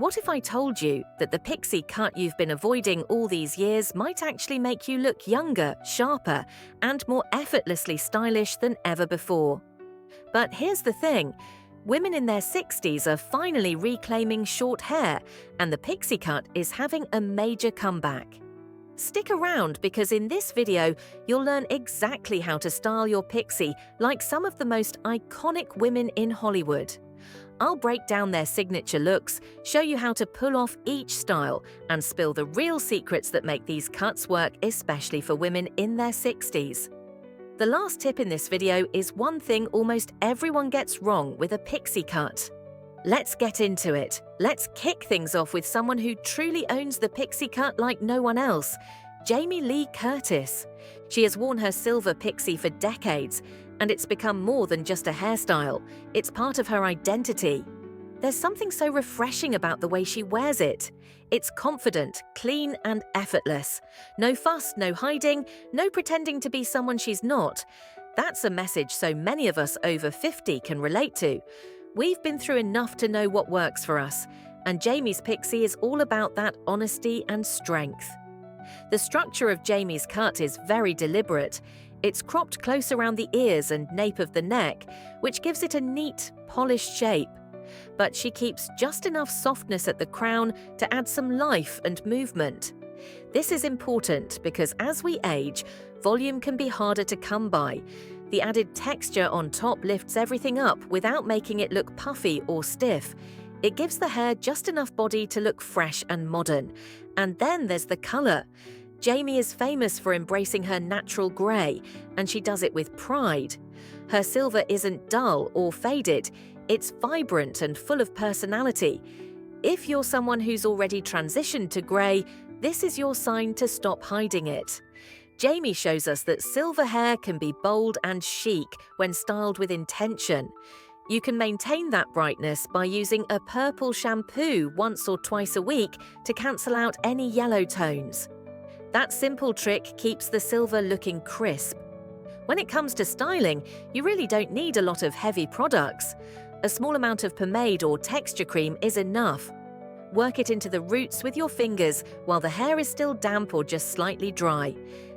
What if I told you that the pixie cut you've been avoiding all these years might actually make you look younger, sharper, and more effortlessly stylish than ever before? But here's the thing. Women in their 60s are finally reclaiming short hair, and the pixie cut is having a major comeback. Stick around because in this video, you'll learn exactly how to style your pixie like some of the most iconic women in Hollywood. I'll break down their signature looks, show you how to pull off each style, and spill the real secrets that make these cuts work, especially for women in their 60s. The last tip in this video is one thing almost everyone gets wrong with a pixie cut. Let's get into it. Let's kick things off with someone who truly owns the pixie cut like no one else, Jamie Lee Curtis. She has worn her silver pixie for decades, and it's become more than just a hairstyle. It's part of her identity. There's something so refreshing about the way she wears it. It's confident, clean, and effortless. No fuss, no hiding, no pretending to be someone she's not. That's a message so many of us over 50 can relate to. We've been through enough to know what works for us, and Jamie's pixie is all about that honesty and strength. The structure of Jamie's cut is very deliberate. It's cropped close around the ears and nape of the neck, which gives it a neat, polished shape. But she keeps just enough softness at the crown to add some life and movement. This is important because as we age, volume can be harder to come by. The added texture on top lifts everything up without making it look puffy or stiff. It gives the hair just enough body to look fresh and modern. And then there's the color. Jamie is famous for embracing her natural grey, and she does it with pride. Her silver isn't dull or faded. It's vibrant and full of personality. If you're someone who's already transitioned to grey, this is your sign to stop hiding it. Jamie shows us that silver hair can be bold and chic when styled with intention. You can maintain that brightness by using a purple shampoo once or twice a week to cancel out any yellow tones. That simple trick keeps the silver looking crisp. When it comes to styling, you really don't need a lot of heavy products. A small amount of pomade or texture cream is enough. Work it into the roots with your fingers while the hair is still damp or just slightly dry.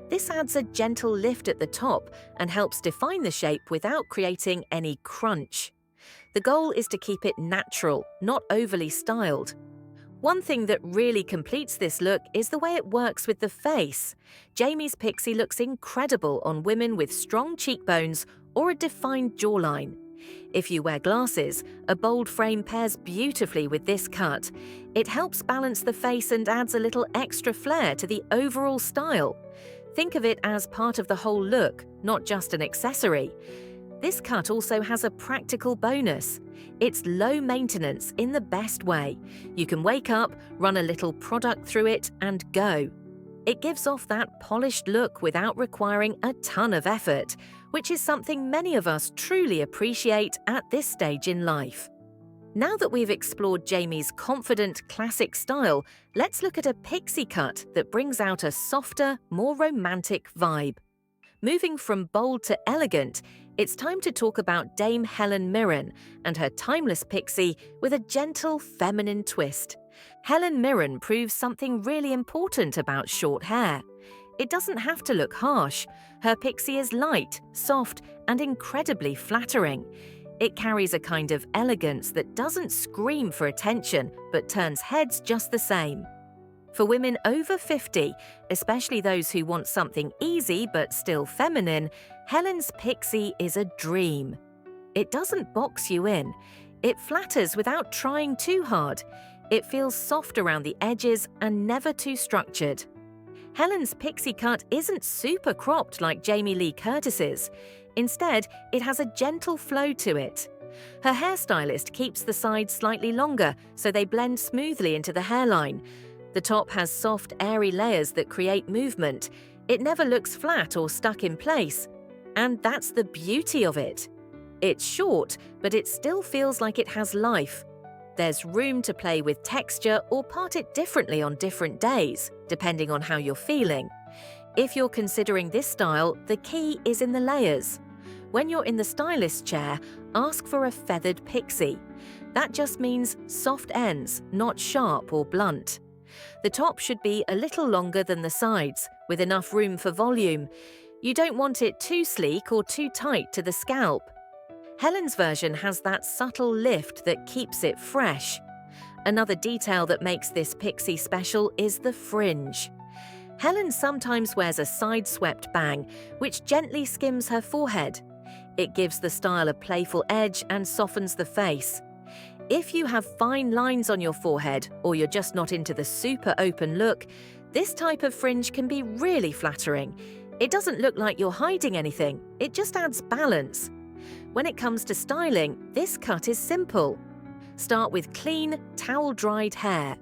This adds a gentle lift at the top and helps define the shape without creating any crunch. The goal is to keep it natural, not overly styled. One thing that really completes this look is the way it works with the face. Jamie's pixie looks incredible on women with strong cheekbones or a defined jawline. If you wear glasses, a bold frame pairs beautifully with this cut. It helps balance the face and adds a little extra flair to the overall style. Think of it as part of the whole look, not just an accessory. This cut also has a practical bonus. It's low maintenance in the best way. You can wake up, run a little product through it, and go. It gives off that polished look without requiring a ton of effort, which is something many of us truly appreciate at this stage in life. Now that we've explored Jamie's confident, classic style, let's look at a pixie cut that brings out a softer, more romantic vibe. Moving from bold to elegant, it's time to talk about Dame Helen Mirren and her timeless pixie with a gentle, feminine twist. Helen Mirren proves something really important about short hair. It doesn't have to look harsh. Her pixie is light, soft, and incredibly flattering. It carries a kind of elegance that doesn't scream for attention, but turns heads just the same. For women over 50, especially those who want something easy but still feminine, Helen's pixie is a dream. It doesn't box you in. It flatters without trying too hard. It feels soft around the edges and never too structured. Helen's pixie cut isn't super cropped like Jamie Lee Curtis's. Instead, it has a gentle flow to it. Her hairstylist keeps the sides slightly longer so they blend smoothly into the hairline. The top has soft, airy layers that create movement. It never looks flat or stuck in place. And that's the beauty of it. It's short, but it still feels like it has life. There's room to play with texture or part it differently on different days, depending on how you're feeling. If you're considering this style, the key is in the layers. When you're in the stylist chair, ask for a feathered pixie. That just means soft ends, not sharp or blunt. The top should be a little longer than the sides, with enough room for volume. You don't want it too sleek or too tight to the scalp. Helen's version has that subtle lift that keeps it fresh. Another detail that makes this pixie special is the fringe. Helen sometimes wears a side-swept bang, which gently skims her forehead. It gives the style a playful edge and softens the face. If you have fine lines on your forehead, or you're just not into the super open look, this type of fringe can be really flattering. It doesn't look like you're hiding anything, it just adds balance. When it comes to styling, this cut is simple. Start with clean, towel-dried hair.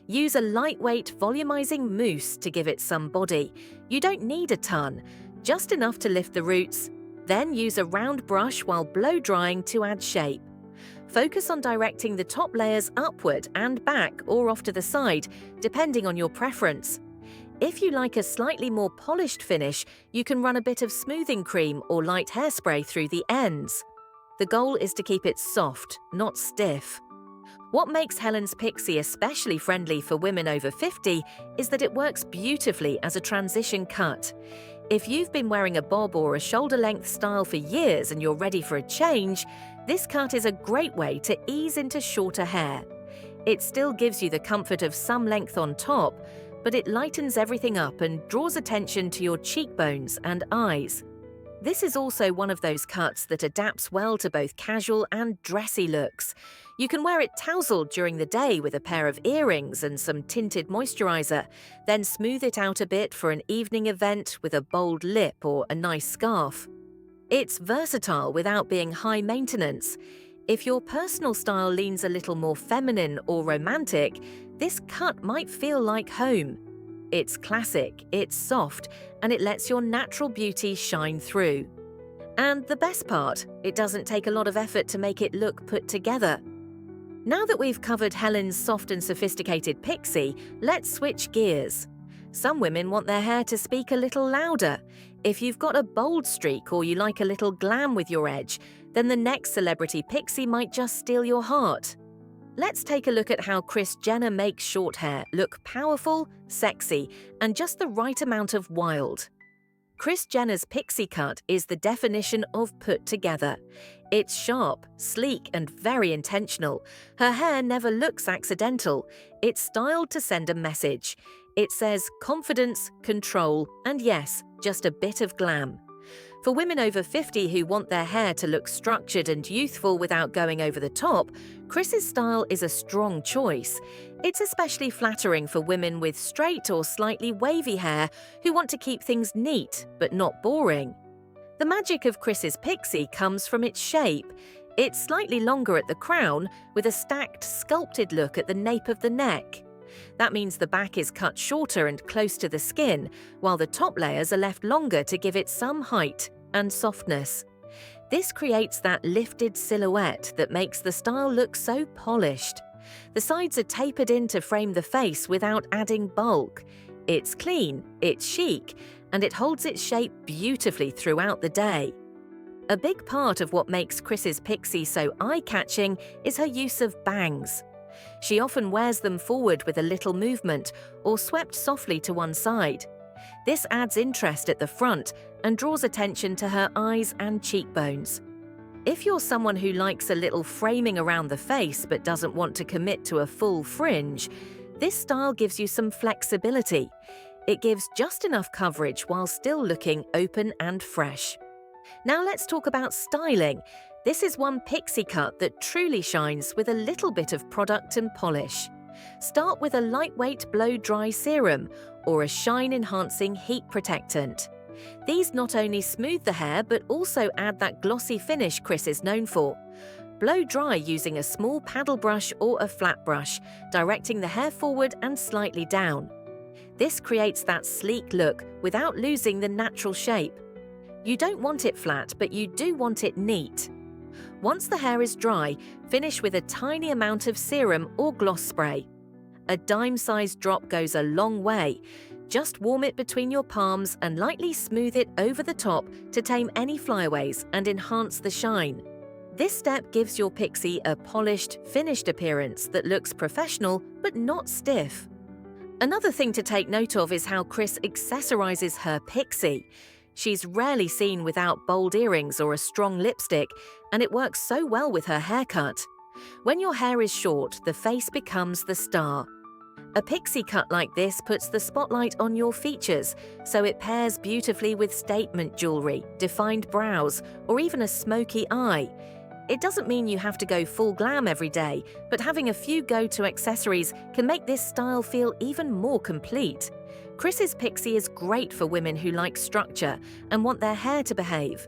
Use a lightweight volumizing mousse to give it some body. You don't need a ton, just enough to lift the roots. Then use a round brush while blow-drying to add shape. Focus on directing the top layers upward and back or off to the side, depending on your preference. If you like a slightly more polished finish, you can run a bit of smoothing cream or light hairspray through the ends. The goal is to keep it soft, not stiff. What makes Helen's Pixie especially friendly for women over 50 is that it works beautifully as a transition cut. If you've been wearing a bob or a shoulder-length style for years and you're ready for a change, this cut is a great way to ease into shorter hair. It still gives you the comfort of some length on top, but it lightens everything up and draws attention to your cheekbones and eyes. This is also one of those cuts that adapts well to both casual and dressy looks. You can wear it tousled during the day with a pair of earrings and some tinted moisturizer, then smooth it out a bit for an evening event with a bold lip or a nice scarf. It's versatile without being high maintenance. If your personal style leans a little more feminine or romantic, this cut might feel like home. It's classic, it's soft, and it lets your natural beauty shine through. And the best part, it doesn't take a lot of effort to make it look put together. Now that we've covered Helen's soft and sophisticated pixie, let's switch gears. Some women want their hair to speak a little louder. If you've got a bold streak or you like a little glam with your edge, then the next celebrity pixie might just steal your heart. Let's take a look at how Kris Jenner makes short hair look powerful, sexy, and just the right amount of wild. Kris Jenner's pixie cut is the definition of put together. It's sharp, sleek, and very intentional. Her hair never looks accidental. It's styled to send a message. It says confidence, control, and yes, just a bit of glam. For women over 50 who want their hair to look structured and youthful without going over the top, Kris's style is a strong choice. It's especially flattering for women with straight or slightly wavy hair who want to keep things neat but not boring. The magic of Kris's pixie comes from its shape. It's slightly longer at the crown, with a stacked, sculpted look at the nape of the neck. That means the back is cut shorter and close to the skin, while the top layers are left longer to give it some height and softness. This creates that lifted silhouette that makes the style look so polished. The sides are tapered in to frame the face without adding bulk. It's clean, it's chic, and it holds its shape beautifully throughout the day. A big part of what makes Kris's pixie so eye-catching is her use of bangs. She often wears them forward with a little movement or swept softly to one side. This adds interest at the front and draws attention to her eyes and cheekbones. If you're someone who likes a little framing around the face but doesn't want to commit to a full fringe, this style gives you some flexibility. It gives just enough coverage while still looking open and fresh. Now let's talk about styling. This is one pixie cut that truly shines with a little bit of product and polish. Start with a lightweight blow-dry serum or a shine-enhancing heat protectant. These not only smooth the hair but also add that glossy finish Kris is known for. Blow dry using a small paddle brush or a flat brush, directing the hair forward and slightly down. This creates that sleek look without losing the natural shape. You don't want it flat, but you do want it neat. Once the hair is dry, finish with a tiny amount of serum or gloss spray. A dime-sized drop goes a long way. Just warm it between your palms and lightly smooth it over the top to tame any flyaways and enhance the shine. This step gives your pixie a polished, finished appearance that looks professional but not stiff. Another thing to take note of is how Kris accessorizes her pixie. She's rarely seen without bold earrings or a strong lipstick, and it works so well with her haircut. When your hair is short, the face becomes the star. A pixie cut like this puts the spotlight on your features, so it pairs beautifully with statement jewelry, defined brows, or even a smoky eye. It doesn't mean you have to go full glam every day, but having a few go-to accessories can make this style feel even more complete. Kris's pixie is great for women who like structure and want their hair to behave.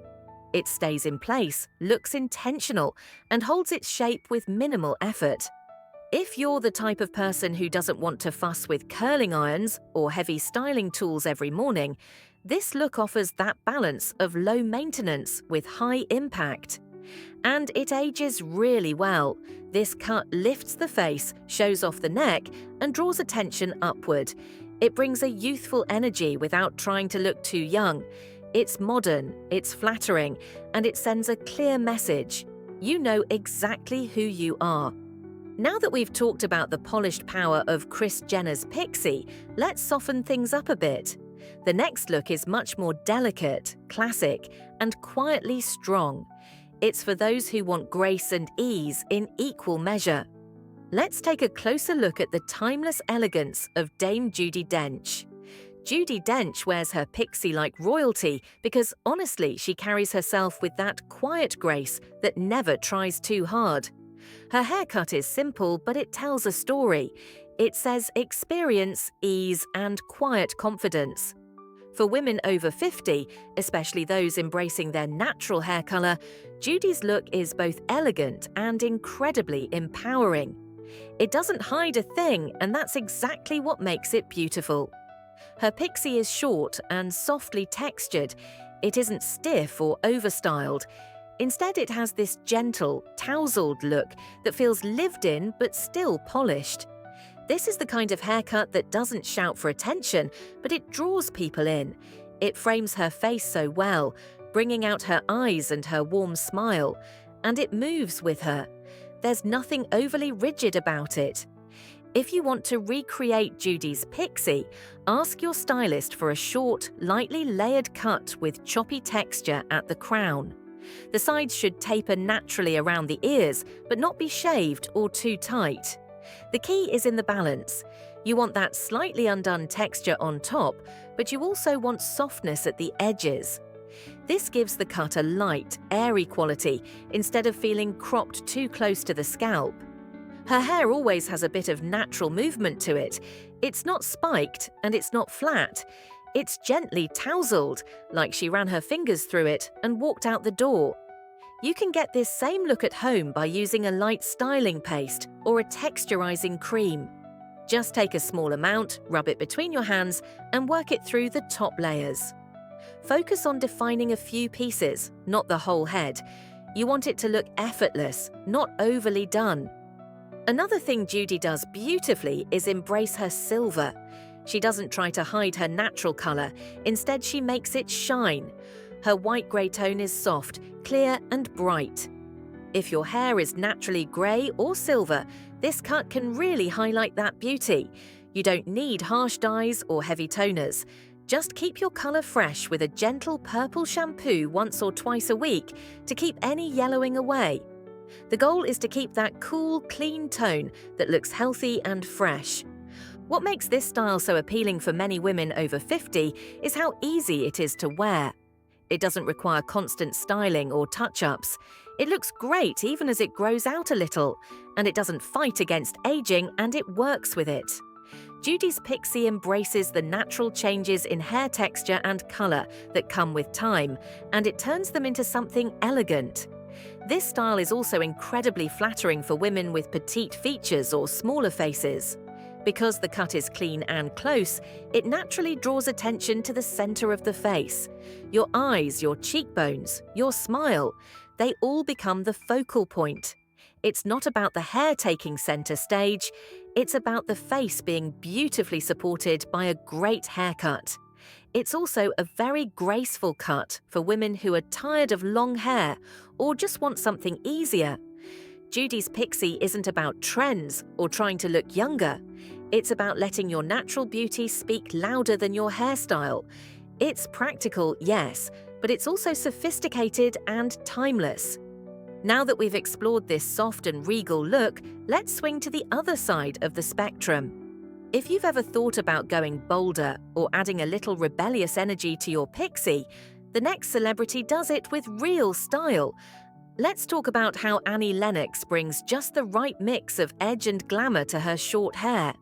It stays in place, looks intentional, and holds its shape with minimal effort. If you're the type of person who doesn't want to fuss with curling irons or heavy styling tools every morning, this look offers that balance of low maintenance with high impact. And it ages really well. This cut lifts the face, shows off the neck, and draws attention upward. It brings a youthful energy without trying to look too young. It's modern, it's flattering, and it sends a clear message. You know exactly who you are. Now that we've talked about the polished power of Kris Jenner's pixie, let's soften things up a bit. The next look is much more delicate, classic, and quietly strong. It's for those who want grace and ease in equal measure. Let's take a closer look at the timeless elegance of Dame Judi Dench. Judi Dench wears her pixie like royalty because honestly she carries herself with that quiet grace that never tries too hard. Her haircut is simple, but it tells a story. It says experience, ease, and quiet confidence. For women over 50, especially those embracing their natural hair color, Judi's look is both elegant and incredibly empowering. It doesn't hide a thing, and that's exactly what makes it beautiful. Her pixie is short and softly textured. It isn't stiff or overstyled. Instead, it has this gentle, tousled look that feels lived in but still polished. This is the kind of haircut that doesn't shout for attention, but it draws people in. It frames her face so well, bringing out her eyes and her warm smile, and it moves with her. There's nothing overly rigid about it. If you want to recreate Judi's pixie, ask your stylist for a short, lightly layered cut with choppy texture at the crown. The sides should taper naturally around the ears, but not be shaved or too tight. The key is in the balance. You want that slightly undone texture on top, but you also want softness at the edges. This gives the cut a light, airy quality instead of feeling cropped too close to the scalp. Her hair always has a bit of natural movement to it. It's not spiked and it's not flat. It's gently tousled, like she ran her fingers through it and walked out the door. You can get this same look at home by using a light styling paste or a texturizing cream. Just take a small amount, rub it between your hands, and work it through the top layers. Focus on defining a few pieces, not the whole head. You want it to look effortless, not overly done. Another thing Judi does beautifully is embrace her silver. She doesn't try to hide her natural color. Instead, she makes it shine. Her white-grey tone is soft, clear, and bright. If your hair is naturally grey or silver, this cut can really highlight that beauty. You don't need harsh dyes or heavy toners. Just keep your color fresh with a gentle purple shampoo once or twice a week to keep any yellowing away. The goal is to keep that cool, clean tone that looks healthy and fresh. What makes this style so appealing for many women over 50 is how easy it is to wear. It doesn't require constant styling or touch-ups. It looks great even as it grows out a little, and it doesn't fight against aging, and it works with it. Judi's pixie embraces the natural changes in hair texture and color that come with time, and it turns them into something elegant. This style is also incredibly flattering for women with petite features or smaller faces. Because the cut is clean and close, it naturally draws attention to the center of the face. Your eyes, your cheekbones, your smile, they all become the focal point. It's not about the hair taking center stage, it's about the face being beautifully supported by a great haircut. It's also a very graceful cut for women who are tired of long hair or just want something easier. Judi's Pixie isn't about trends or trying to look younger. It's about letting your natural beauty speak louder than your hairstyle. It's practical, yes, but it's also sophisticated and timeless. Now that we've explored this soft and regal look, let's swing to the other side of the spectrum. If you've ever thought about going bolder or adding a little rebellious energy to your Pixie, the next celebrity does it with real style. Let's talk about how Annie Lennox brings just the right mix of edge and glamour to her short hair.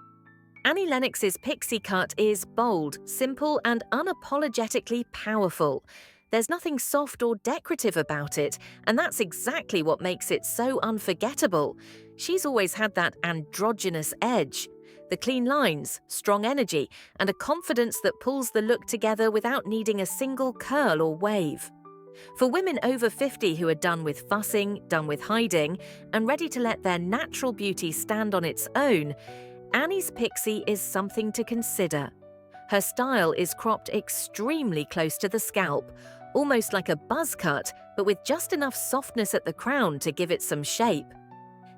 Annie Lennox's Pixie cut is bold, simple, and unapologetically powerful. There's nothing soft or decorative about it, and that's exactly what makes it so unforgettable. She's always had that androgynous edge. The clean lines, strong energy, and a confidence that pulls the look together without needing a single curl or wave. For women over 50 who are done with fussing, done with hiding, and ready to let their natural beauty stand on its own, Annie's Pixie is something to consider. Her style is cropped extremely close to the scalp, almost like a buzz cut, but with just enough softness at the crown to give it some shape.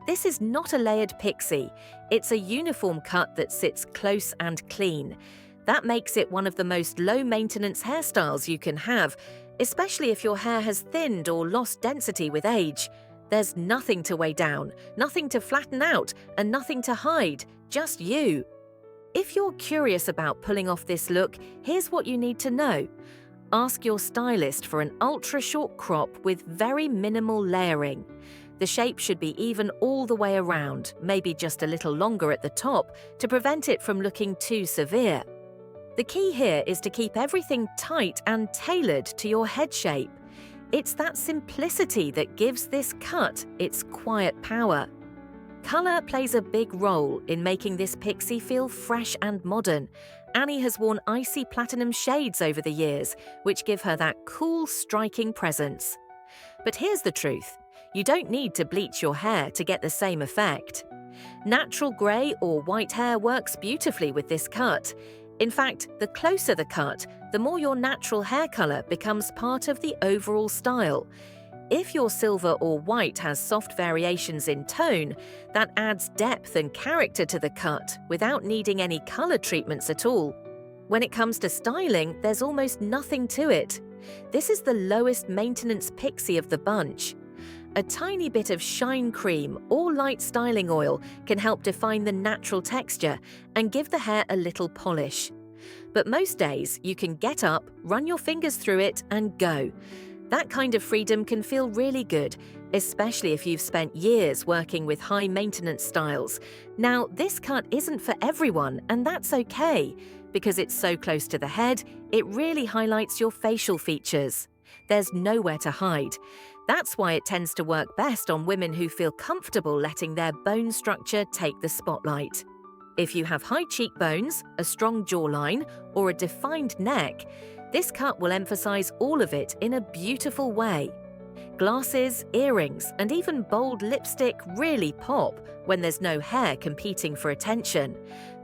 This is not a layered pixie. It's a uniform cut that sits close and clean. That makes it one of the most low-maintenance hairstyles you can have, especially if your hair has thinned or lost density with age. There's nothing to weigh down, nothing to flatten out, and nothing to hide, just you. If you're curious about pulling off this look, here's what you need to know. Ask your stylist for an ultra-short crop with very minimal layering. The shape should be even all the way around, maybe just a little longer at the top, to prevent it from looking too severe. The key here is to keep everything tight and tailored to your head shape. It's that simplicity that gives this cut its quiet power. Color plays a big role in making this pixie feel fresh and modern. Annie has worn icy platinum shades over the years, which give her that cool, striking presence. But here's the truth. You don't need to bleach your hair to get the same effect. Natural grey or white hair works beautifully with this cut. In fact, the closer the cut, the more your natural hair colour becomes part of the overall style. If your silver or white has soft variations in tone, that adds depth and character to the cut without needing any colour treatments at all. When it comes to styling, there's almost nothing to it. This is the lowest maintenance pixie of the bunch. A tiny bit of shine cream or light styling oil can help define the natural texture and give the hair a little polish. But most days, you can get up, run your fingers through it, and go. That kind of freedom can feel really good, especially if you've spent years working with high-maintenance styles. Now, this cut isn't for everyone, and that's okay. Because it's so close to the head, it really highlights your facial features. There's nowhere to hide. That's why it tends to work best on women who feel comfortable letting their bone structure take the spotlight. If you have high cheekbones, a strong jawline, or a defined neck, this cut will emphasize all of it in a beautiful way. Glasses, earrings, and even bold lipstick really pop when there's no hair competing for attention.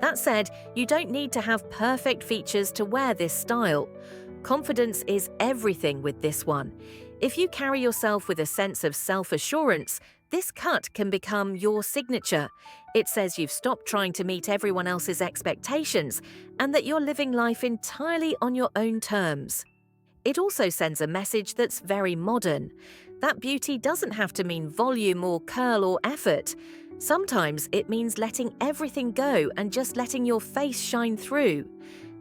That said, you don't need to have perfect features to wear this style. Confidence is everything with this one. If you carry yourself with a sense of self-assurance, this cut can become your signature. It says you've stopped trying to meet everyone else's expectations and that you're living life entirely on your own terms. It also sends a message that's very modern. That beauty doesn't have to mean volume or curl or effort. Sometimes it means letting everything go and just letting your face shine through.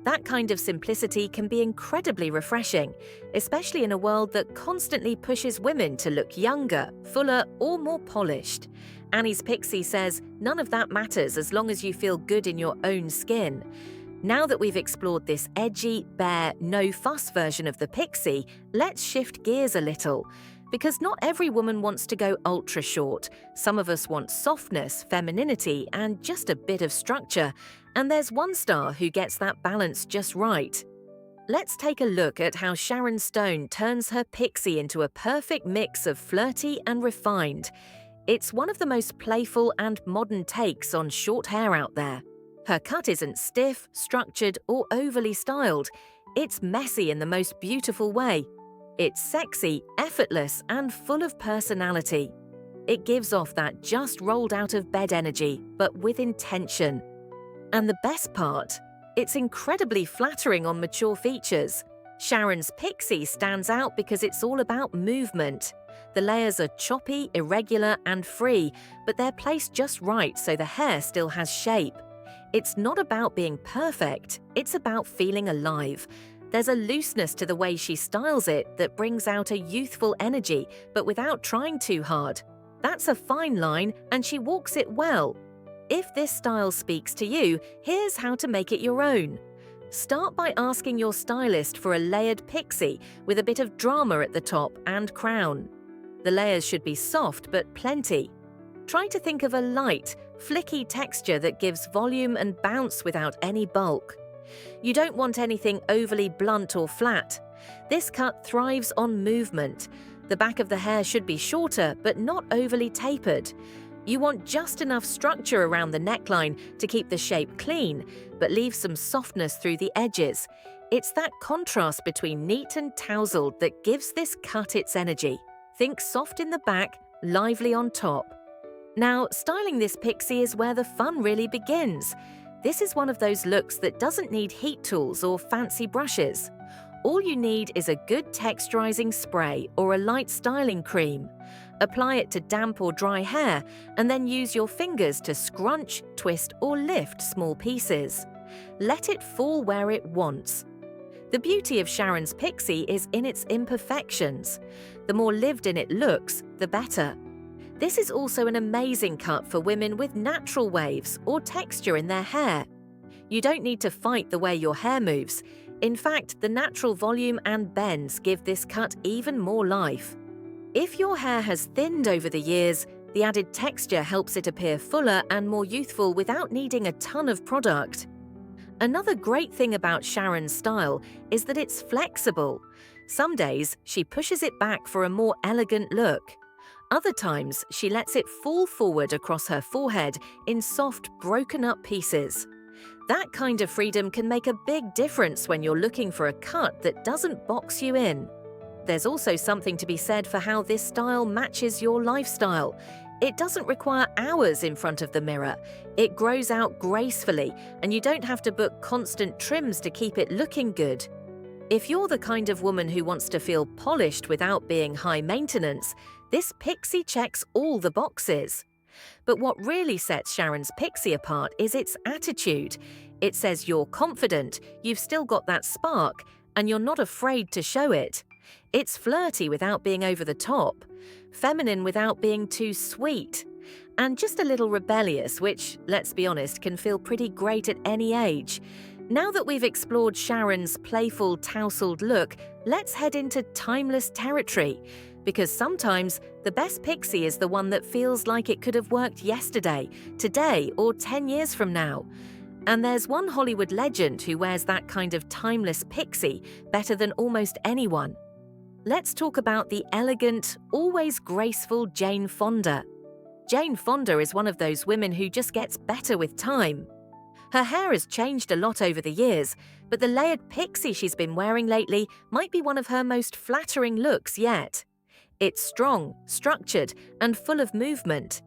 That kind of simplicity can be incredibly refreshing, especially in a world that constantly pushes women to look younger, fuller, or more polished. Annie's Pixie says none of that matters as long as you feel good in your own skin. Now that we've explored this edgy, bare, no-fuss version of the Pixie, let's shift gears a little. Because not every woman wants to go ultra short. Some of us want softness, femininity, and just a bit of structure. And there's one star who gets that balance just right. Let's take a look at how Sharon Stone turns her Pixie into a perfect mix of flirty and refined. It's one of the most playful and modern takes on short hair out there. Her cut isn't stiff, structured, or overly styled. It's messy in the most beautiful way. It's sexy, effortless, and full of personality. It gives off that just rolled out of bed energy, but with intention. And the best part? It's incredibly flattering on mature features. Sharon's Pixie stands out because it's all about movement. The layers are choppy, irregular, and free, but they're placed just right so the hair still has shape. It's not about being perfect, it's about feeling alive. There's a looseness to the way she styles it that brings out a youthful energy, but without trying too hard. That's a fine line, and she walks it well. If this style speaks to you, here's how to make it your own. Start by asking your stylist for a layered pixie with a bit of drama at the top and crown. The layers should be soft but plenty. Try to think of a light, flicky texture that gives volume and bounce without any bulk. You don't want anything overly blunt or flat. This cut thrives on movement. The back of the hair should be shorter but not overly tapered. You want just enough structure around the neckline to keep the shape clean, but leave some softness through the edges. It's that contrast between neat and tousled that gives this cut its energy. Think soft in the back, lively on top. Now, styling this pixie is where the fun really begins. This is one of those looks that doesn't need heat tools or fancy brushes. All you need is a good texturizing spray or a light styling cream. Apply it to damp or dry hair, and then use your fingers to scrunch, twist, or lift small pieces. Let it fall where it wants. The beauty of Sharon's Pixie is in its imperfections. The more lived in it looks, the better. This is also an amazing cut for women with natural waves or texture in their hair. You don't need to fight the way your hair moves. In fact, the natural volume and bends give this cut even more life. If your hair has thinned over the years, the added texture helps it appear fuller and more youthful without needing a ton of product. Another great thing about Sharon's style is that it's flexible. Some days, she pushes it back for a more elegant look. Other times, she lets it fall forward across her forehead in soft, broken-up pieces. That kind of freedom can make a big difference when you're looking for a cut that doesn't box you in. There's also something to be said for how this style matches your lifestyle. It doesn't require hours in front of the mirror. It grows out gracefully, and you don't have to book constant trims to keep it looking good. If you're the kind of woman who wants to feel polished without being high maintenance, this pixie checks all the boxes. But what really sets Sharon's Pixie apart is its attitude. It says you're confident, you've still got that spark, and you're not afraid to show it. It's flirty without being over the top, feminine without being too sweet, and just a little rebellious, which, let's be honest, can feel pretty great at any age. Now that we've explored Sharon's playful, tousled look, let's head into timeless territory. Because sometimes the best pixie is the one that feels like it could have worked yesterday, today, or 10 years from now. And there's one Hollywood legend who wears that kind of timeless pixie better than almost anyone. Let's talk about the elegant, always graceful Jane Fonda. Jane Fonda is one of those women who just gets better with time. Her hair has changed a lot over the years, but the layered pixie she's been wearing lately might be one of her most flattering looks yet. It's strong, structured, and full of movement.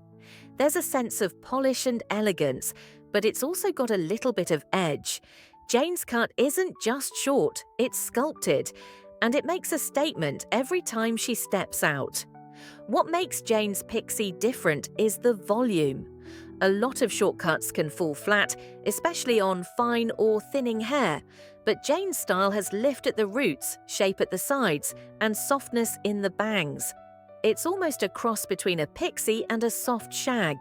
There's a sense of polish and elegance, but it's also got a little bit of edge. Jane's cut isn't just short, it's sculpted, and it makes a statement every time she steps out. What makes Jane's pixie different is the volume. A lot of shortcuts can fall flat, especially on fine or thinning hair, but Jane's style has lift at the roots, shape at the sides, and softness in the bangs. It's almost a cross between a pixie and a soft shag.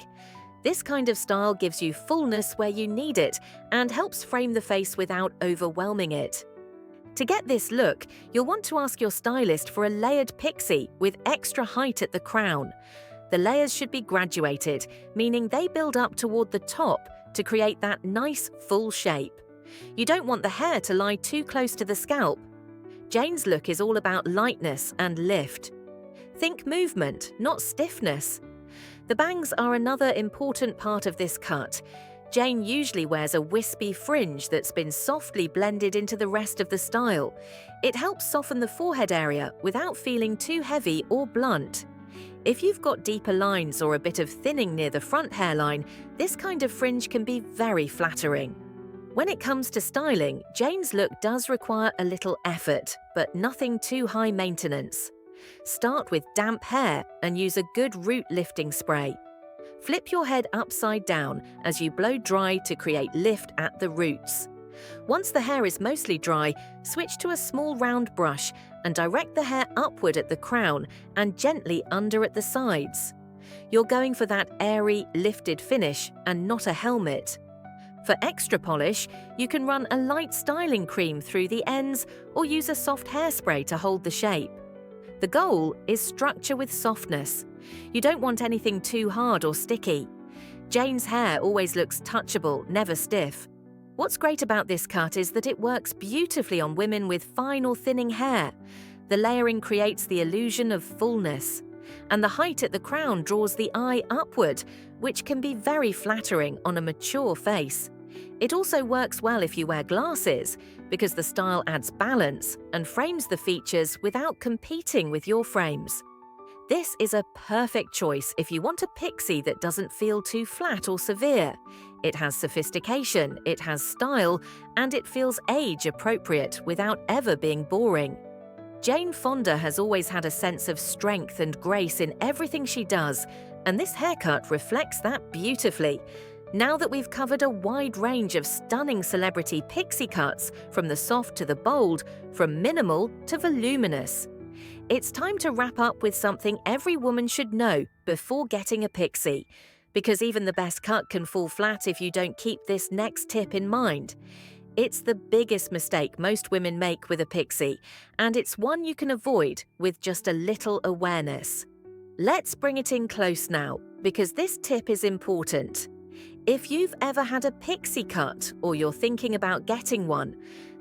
This kind of style gives you fullness where you need it and helps frame the face without overwhelming it. To get this look, you'll want to ask your stylist for a layered pixie with extra height at the crown. The layers should be graduated, meaning they build up toward the top to create that nice full shape. You don't want the hair to lie too close to the scalp. Jane's look is all about lightness and lift. Think movement, not stiffness. The bangs are another important part of this cut. Jane usually wears a wispy fringe that's been softly blended into the rest of the style. It helps soften the forehead area without feeling too heavy or blunt. If you've got deeper lines or a bit of thinning near the front hairline, this kind of fringe can be very flattering. When it comes to styling, Jane's look does require a little effort, but nothing too high maintenance. Start with damp hair and use a good root lifting spray. Flip your head upside down as you blow dry to create lift at the roots. Once the hair is mostly dry, switch to a small round brush and direct the hair upward at the crown and gently under at the sides. You're going for that airy, lifted finish and not a helmet. For extra polish, you can run a light styling cream through the ends or use a soft hairspray to hold the shape. The goal is structure with softness. You don't want anything too hard or sticky. Jane's hair always looks touchable, never stiff. What's great about this cut is that it works beautifully on women with fine or thinning hair. The layering creates the illusion of fullness. And the height at the crown draws the eye upward, which can be very flattering on a mature face. It also works well if you wear glasses, because the style adds balance and frames the features without competing with your frames. This is a perfect choice if you want a pixie that doesn't feel too flat or severe. It has sophistication, it has style, and it feels age-appropriate without ever being boring. Jane Fonda has always had a sense of strength and grace in everything she does, and this haircut reflects that beautifully. Now that we've covered a wide range of stunning celebrity pixie cuts, from the soft to the bold, from minimal to voluminous, it's time to wrap up with something every woman should know before getting a pixie, because even the best cut can fall flat if you don't keep this next tip in mind. It's the biggest mistake most women make with a pixie, and it's one you can avoid with just a little awareness. Let's bring it in close now, because this tip is important. If you've ever had a pixie cut or you're thinking about getting one,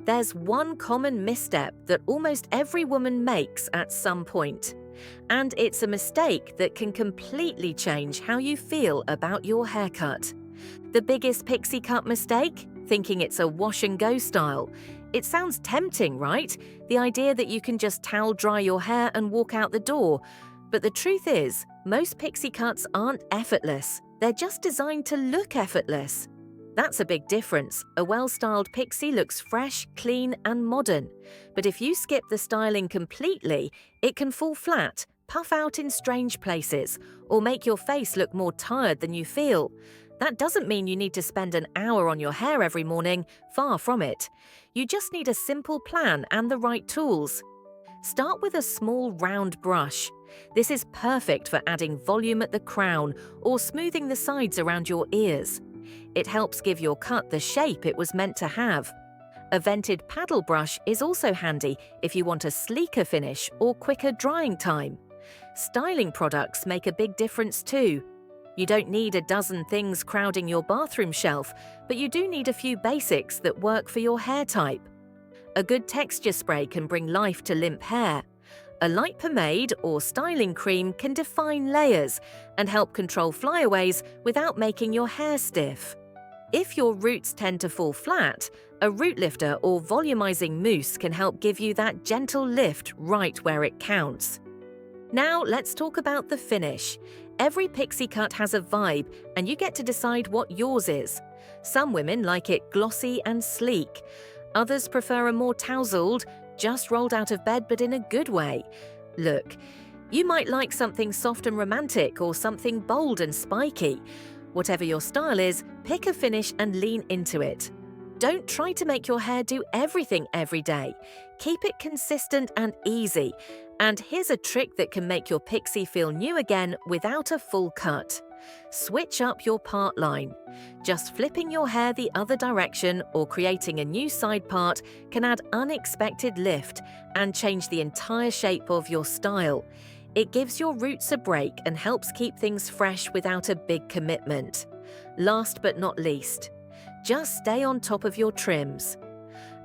there's one common misstep that almost every woman makes at some point. And it's a mistake that can completely change how you feel about your haircut. The biggest pixie cut mistake? Thinking it's a wash and go style. It sounds tempting, right? The idea that you can just towel dry your hair and walk out the door. But the truth is, most pixie cuts aren't effortless. They're just designed to look effortless. That's a big difference. A well-styled pixie looks fresh, clean, and modern. But if you skip the styling completely, it can fall flat, puff out in strange places, or make your face look more tired than you feel. That doesn't mean you need to spend an hour on your hair every morning, far from it. You just need a simple plan and the right tools. Start with a small round brush. This is perfect for adding volume at the crown or smoothing the sides around your ears. It helps give your cut the shape it was meant to have. A vented paddle brush is also handy if you want a sleeker finish or quicker drying time. Styling products make a big difference too. You don't need a dozen things crowding your bathroom shelf, but you do need a few basics that work for your hair type. A good texture spray can bring life to limp hair. A light pomade or styling cream can define layers and help control flyaways without making your hair stiff. If your roots tend to fall flat, a root lifter or volumizing mousse can help give you that gentle lift right where it counts. Now let's talk about the finish. Every pixie cut has a vibe, and you get to decide what yours is. Some women like it glossy and sleek. Others prefer a more tousled, just rolled out of bed but in a good way. Look, you might like something soft and romantic or something bold and spiky. Whatever your style is, pick a finish and lean into it. Don't try to make your hair do everything every day. Keep it consistent and easy. And here's a trick that can make your pixie feel new again without a full cut. Switch up your part line. Just flipping your hair the other direction or creating a new side part can add unexpected lift and change the entire shape of your style. It gives your roots a break and helps keep things fresh without a big commitment. Last but not least, just stay on top of your trims.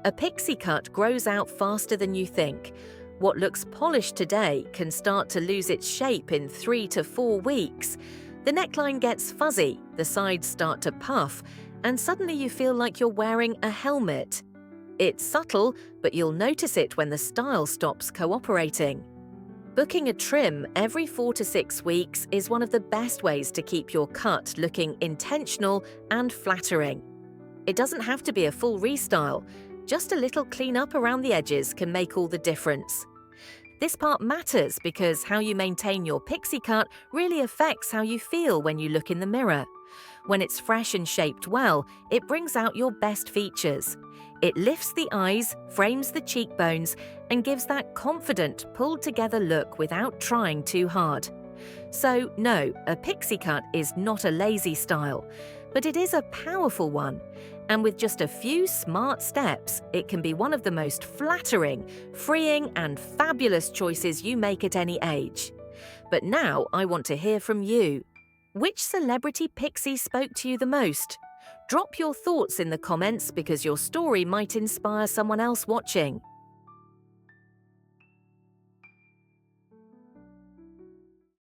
A pixie cut grows out faster than you think. What looks polished today can start to lose its shape in 3 to 4 weeks. The neckline gets fuzzy, the sides start to puff, and suddenly you feel like you're wearing a helmet. It's subtle, but you'll notice it when the style stops cooperating. Booking a trim every 4 to 6 weeks is one of the best ways to keep your cut looking intentional and flattering. It doesn't have to be a full restyle. Just a little clean-up around the edges can make all the difference. This part matters because how you maintain your pixie cut really affects how you feel when you look in the mirror. When it's fresh and shaped well, it brings out your best features. It lifts the eyes, frames the cheekbones, and gives that confident, pulled-together look without trying too hard. So, no, a pixie cut is not a lazy style, but it is a powerful one. And with just a few smart steps, it can be one of the most flattering, freeing, and fabulous choices you make at any age. But now I want to hear from you. Which celebrity pixie spoke to you the most? Drop your thoughts in the comments because your story might inspire someone else watching.